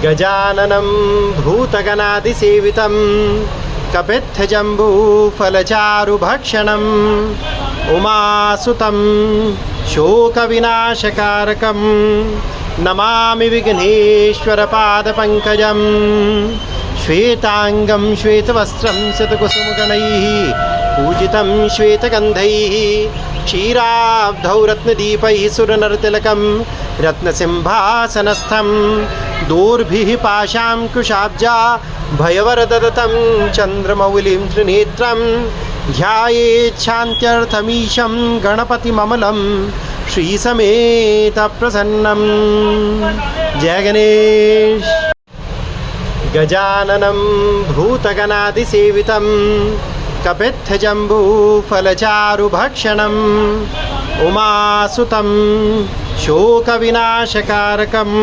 गजाननं भूतगणादिसेवितं कपित्थजम्बूफलचारुभक्षणम् उमासुतं शोकविनाशकारकं Namami विघ्नेश्वरपादपङ्कजं श्वेतांगं श्वेतवस्त्रं शतकुसुमगणैः पूजितं श्वेतगन्धैः क्षीराब्धौ रत्नदीपैः सुरनरतिलकं रत्नसिंहासनस्थं दोर्भिः पाशाङ्कुशाब्जा भयवरददतं चन्द्रमौलिं त्रिनेत्रं ध्यायेच्छान्त्यर्थमीशं गणपतिममलं श्रीसमेतप्रसन्नं। Jai Ganesh. गजाननं भूतगणादिसेवितं कपित्थजम्बूफलचारुभक्षणम् उमासुतं शोकविनाशकारकम्